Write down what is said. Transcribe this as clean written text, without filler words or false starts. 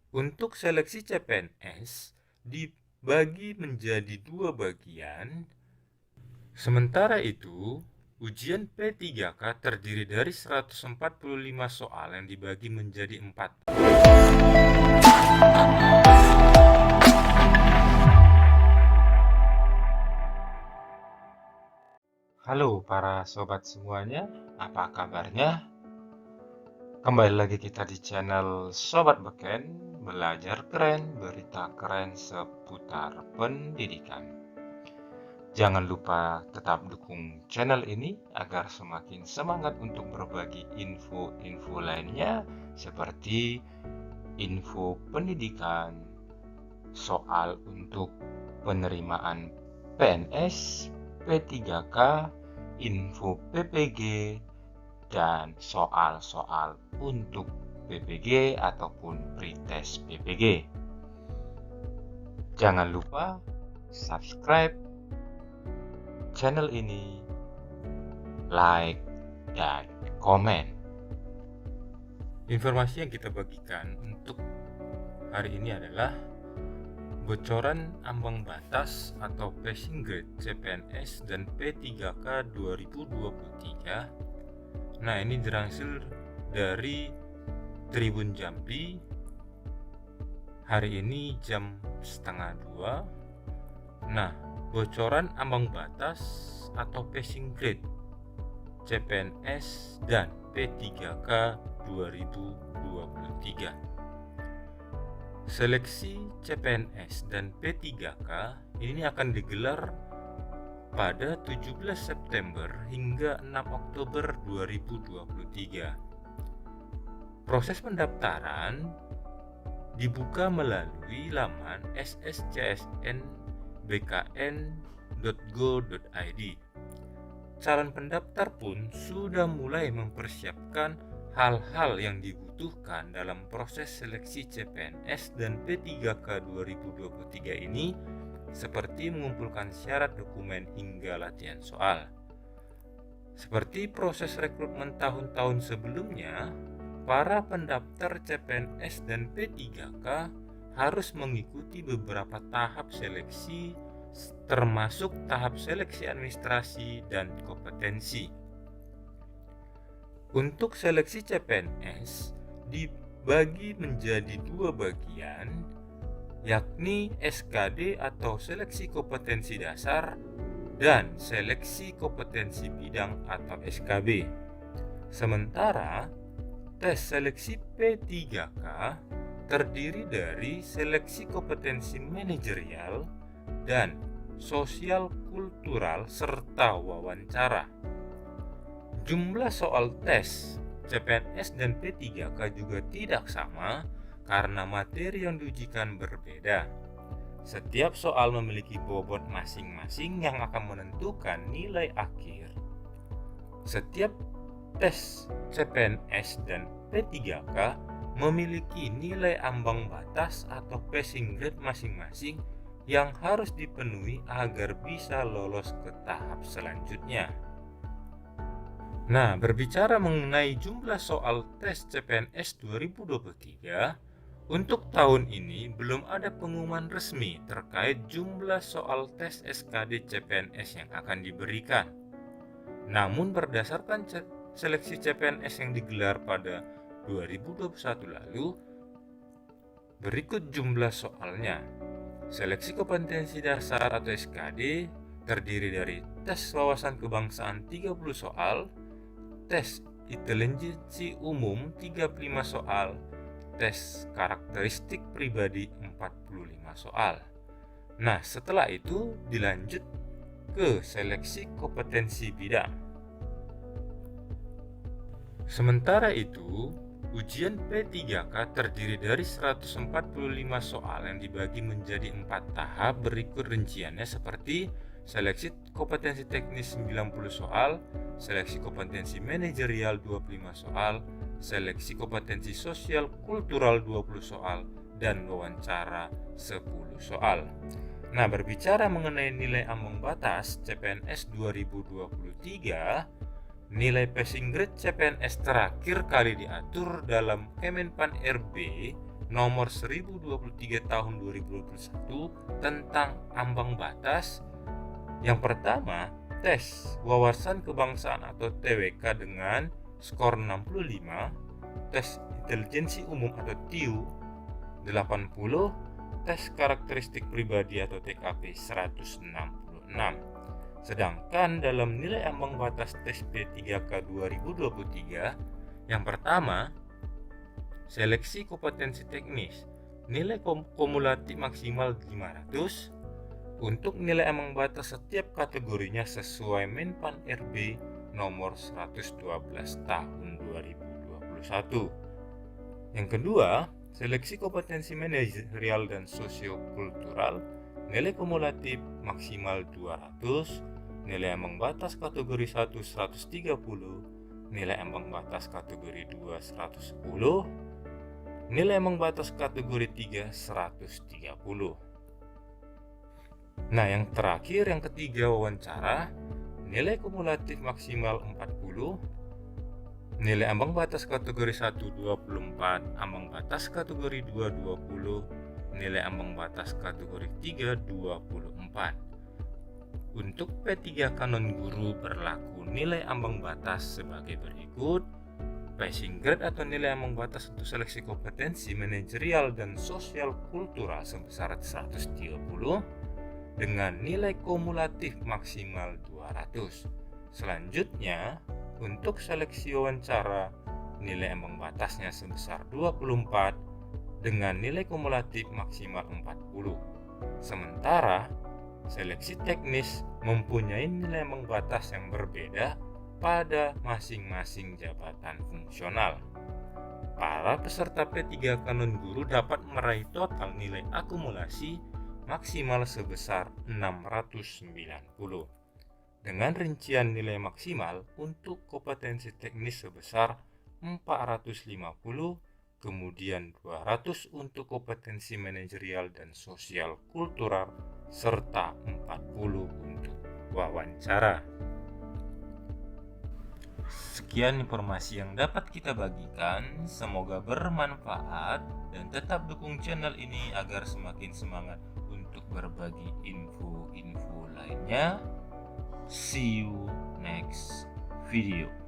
Untuk seleksi CPNS dibagi menjadi dua bagian. Sementara itu, ujian P3K terdiri dari 145 soal yang dibagi menjadi 4. Halo para sobat semuanya, apa kabarnya? Kembali lagi kita di channel Sobat Beken, belajar keren, berita keren seputar pendidikan. Jangan lupa tetap dukung channel ini agar semakin semangat untuk berbagi info-info lainnya seperti info pendidikan, soal untuk penerimaan PNS, P3K, info PPG, dan soal-soal untuk PPG ataupun pretest PPG. Jangan lupa subscribe channel ini, like, dan komen. Informasi yang kita bagikan untuk hari ini adalah bocoran ambang batas atau passing grade CPNS dan P3K 2023. Nah, ini dilansir dari Tribun Jambi hari ini jam 1:30. Nah, bocoran ambang batas atau passing grade CPNS dan P3K 2023. Seleksi CPNS dan P3K ini akan digelar pada 17 September hingga 6 Oktober 2023. Proses pendaftaran dibuka melalui laman sscsnbkn.go.id. Calon pendaftar pun sudah mulai mempersiapkan hal-hal yang dibutuhkan dalam proses seleksi CPNS dan P3K 2023 ini, seperti mengumpulkan syarat dokumen hingga latihan soal. Seperti proses rekrutmen tahun-tahun sebelumnya, para pendaftar CPNS dan P3K harus mengikuti beberapa tahap seleksi, termasuk tahap seleksi administrasi dan kompetensi. Untuk seleksi CPNS dibagi menjadi dua bagian, yakni SKD atau seleksi kompetensi dasar dan seleksi kompetensi bidang atau SKB. Sementara tes seleksi P3K terdiri dari seleksi kompetensi manajerial dan sosial kultural serta wawancara. Jumlah soal tes CPNS dan P3K juga tidak sama karena materi yang diujikan berbeda. Setiap soal memiliki bobot masing-masing yang akan menentukan nilai akhir. Setiap tes CPNS dan P3K memiliki nilai ambang batas atau passing grade masing-masing yang harus dipenuhi agar bisa lolos ke tahap selanjutnya. Nah, berbicara mengenai jumlah soal tes CPNS 2023, untuk tahun ini belum ada pengumuman resmi terkait jumlah soal tes SKD CPNS yang akan diberikan. Namun berdasarkan seleksi CPNS yang digelar pada 2021 lalu, berikut jumlah soalnya. Seleksi kompetensi dasar atau SKD terdiri dari tes wawasan kebangsaan 30 soal, tes intelijensi umum 35 soal, tes karakteristik pribadi 45 soal. Nah, setelah itu dilanjut ke seleksi kompetensi bidang. Sementara itu, ujian P3K terdiri dari 145 soal yang dibagi menjadi 4 tahap. Berikut rinciannya seperti seleksi kompetensi teknis 90 soal, seleksi kompetensi manajerial 25 soal, seleksi kompetensi sosial kultural 20 soal, dan wawancara 10 soal. Nah, berbicara mengenai nilai ambang batas CPNS 2023, nilai passing grade CPNS terakhir kali diatur dalam Kemenpan RB nomor 1023 tahun 2021 tentang ambang batas. Yang pertama, tes wawasan kebangsaan atau TWK dengan skor 65, tes intelijensi umum atau TIU 80, tes karakteristik pribadi atau TKP 166. Sedangkan dalam nilai ambang batas tes P3K 2023, yang pertama, seleksi kompetensi teknis, nilai kumulatif maksimal 500. Untuk nilai ambang batas setiap kategorinya sesuai Menpan RB nomor 112 tahun 2021. Yang kedua, seleksi kompetensi manajerial dan sosiokultural, nilai kumulatif maksimal 200, nilai ambang batas kategori 1 130, nilai ambang batas kategori 2 110, nilai ambang batas kategori 3 130. Nah, yang terakhir, yang ketiga, wawancara, nilai kumulatif maksimal 40, nilai ambang batas kategori 1 24, ambang batas kategori 2 20, nilai ambang batas kategori 3 24. Untuk P3K non-guru berlaku nilai ambang batas sebagai berikut. Passing grade atau nilai ambang batas untuk seleksi kompetensi manajerial dan sosial kultural sebesar 130 dengan nilai kumulatif maksimal 200. Selanjutnya, untuk seleksi wawancara, nilai ambang batasnya sebesar 24 dengan nilai kumulatif maksimal 40. Sementara, seleksi teknis mempunyai nilai ambang batas yang berbeda pada masing-masing jabatan fungsional. Para peserta P3K non-guru dapat meraih total nilai akumulasi maksimal sebesar 690 dengan rincian nilai maksimal untuk kompetensi teknis sebesar 450, kemudian 200 untuk kompetensi manajerial dan sosial kultural, serta 40 untuk wawancara. Sekian informasi yang dapat kita bagikan, semoga bermanfaat dan tetap dukung channel ini agar semakin semangat untuk berbagi info-info lainnya. See you next video.